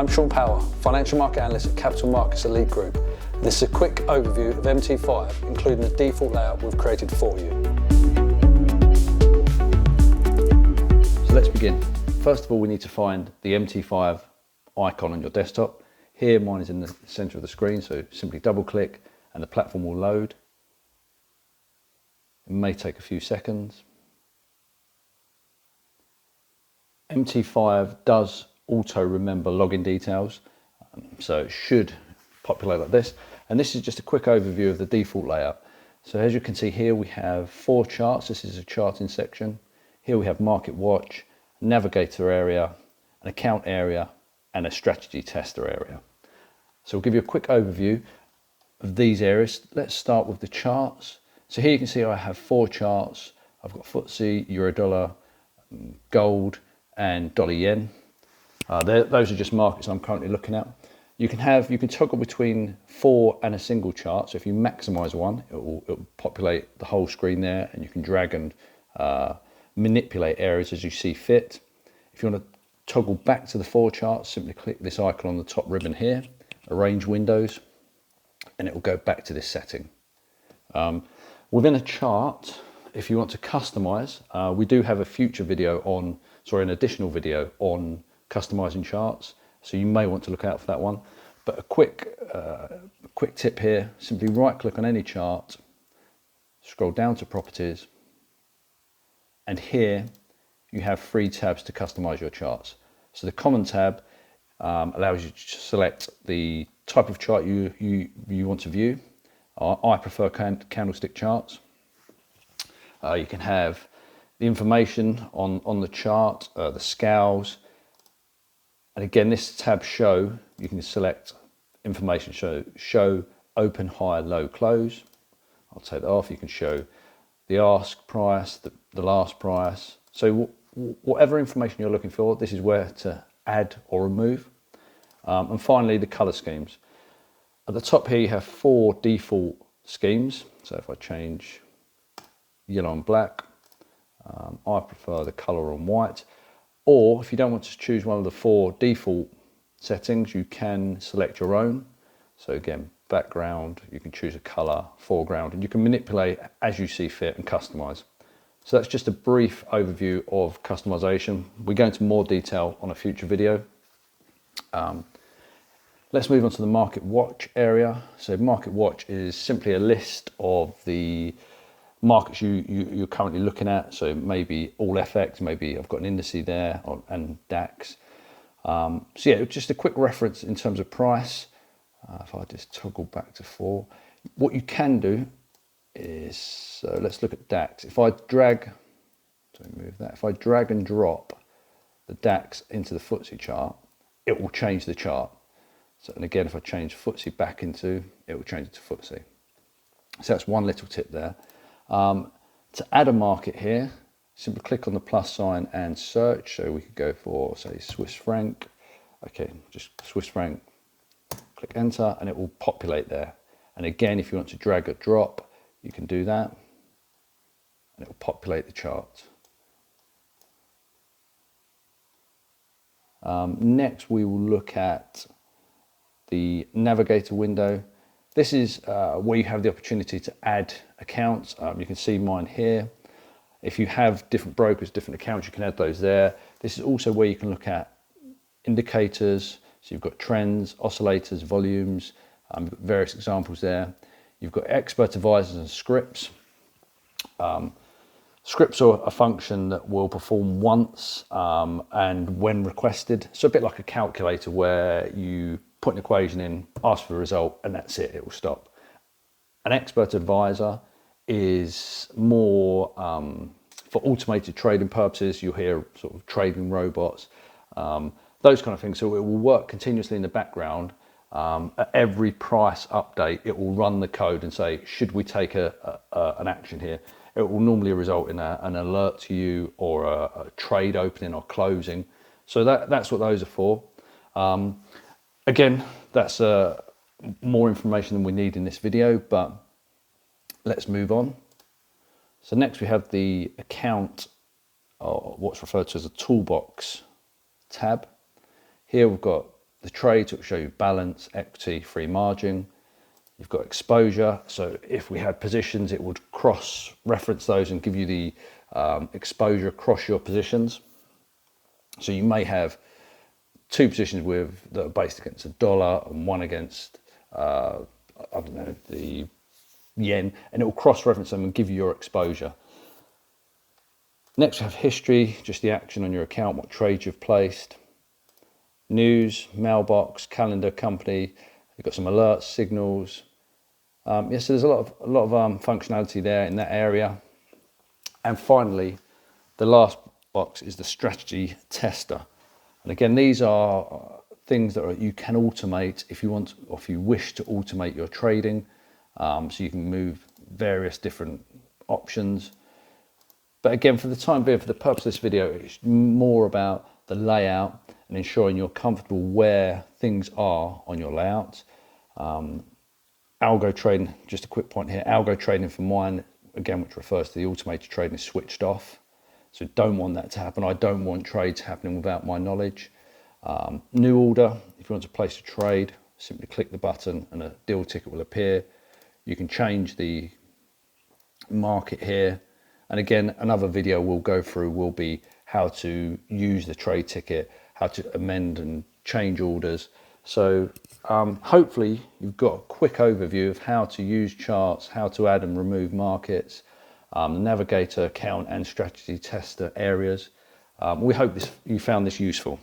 I'm Sean Power, Financial Market Analyst at Capital Markets Elite Group. This is a quick overview of MT5, including the default layout we've created for you. So let's begin. First of all, we need to find the MT5 icon on your desktop. Here, mine is in the center of the screen, so simply double click and the platform will load. It may take a few seconds. MT5 does auto remember login details, so it should populate like this. And this is just a quick overview of the default layout. So as you can see here, we have 4 charts. This is a charting section. Here we have market watch, navigator area, an account area, and a strategy tester area. So we'll give you a quick overview of these areas. Let's start with the charts. So here you can see I have 4 charts. I've got FTSE, Euro dollar, gold, and dollar yen. Those are just markets I'm currently looking at. You can toggle between 4 and a single chart. So if you maximize one, it will populate the whole screen there, and you can drag and manipulate areas as you see fit. If you want to toggle back to the 4 charts, simply click this icon on the top ribbon here, arrange windows, and it will go back to this setting. Within a chart, if you want to customize, we do have an additional video on customizing charts. So you may want to look out for that one. But a quick tip here, simply right click on any chart, scroll down to properties, and here you have 3 tabs to customize your charts. So the common tab allows you to select the type of chart you want to view. I prefer candlestick charts. You can have the information on the chart, the scales, and again this tab show, you can select information, show open, high, low, close. I'll take that off. You can show the ask price, the last price. So whatever information you're looking for, this is where to add or remove. And finally, the color schemes. At the top here you have 4 default schemes. So if I change yellow and black, I prefer the color on white. Or if you don't want to choose one of the 4 default settings, you can select your own. So again, background, you can choose a color, foreground, and you can manipulate as you see fit and customize. So that's just a brief overview of customization. We go into more detail on a future video. Let's move on to the market watch area. So market watch is simply a list of the markets you're currently looking at. So maybe all FX, maybe I've got an indice there, and DAX. So yeah, just a quick reference in terms of price. If I just toggle back to 4, what you can do is, so let's look at DAX. If I drag and drop the DAX into the FTSE chart, it will change the chart. So, and again, if I change FTSE back into, it will change it to FTSE. So that's one little tip there. To add a market here, simply click on the plus sign and search. So we could go for, say, Swiss franc. Okay, just Swiss franc, click enter, and it will populate there. And again, if you want to drag or drop, you can do that, and it will populate the chart. Next, we will look at the navigator window. This is where you have the opportunity to add accounts. You can see mine here. If you have different brokers, different accounts, you can add those there. This is also where you can look at indicators. So you've got trends, oscillators, volumes, various examples there. You've got expert advisors and scripts. Scripts are a function that will perform once and when requested. So a bit like a calculator where you put an equation in, ask for the result, and that's it, it will stop. An expert advisor is more for automated trading purposes. You'll hear sort of trading robots, those kind of things. So it will work continuously in the background. At every price update, it will run the code and say, should we take an action here? It will normally result in an alert to you or a trade opening or closing. So that's what those are for. Again, that's more information than we need in this video, but let's move on. So next we have the account, or what's referred to as a toolbox tab. Here we've got the trades, it will show you balance, equity, free margin. You've got exposure, so if we had positions, it would cross-reference those and give you the exposure across your positions. So you may have two positions that are based against the dollar and one against, I don't know, the yen, and it will cross-reference them and give you your exposure. Next we have history, just the action on your account, what trades you've placed. News, mailbox, calendar, company. You've got some alerts, signals. Yes, so there's a lot of functionality there in that area. And finally, the last box is the strategy tester. And again, these are things that you can automate if you want, or if you wish to automate your trading. So you can move various different options. But again, for the time being, for the purpose of this video, it's more about the layout and ensuring you're comfortable where things are on your layout. Algo trading, just a quick point here, algo trading for mine, again, which refers to the automated trading, is switched off. So don't want that to happen. I don't want trades happening without my knowledge. New order, if you want to place a trade, simply click the button and a deal ticket will appear. You can change the market here. And again, another video we'll go through will be how to use the trade ticket, how to amend and change orders. So hopefully you've got a quick overview of how to use charts, how to add and remove markets, the navigator, account and strategy tester areas. We hope you found this useful.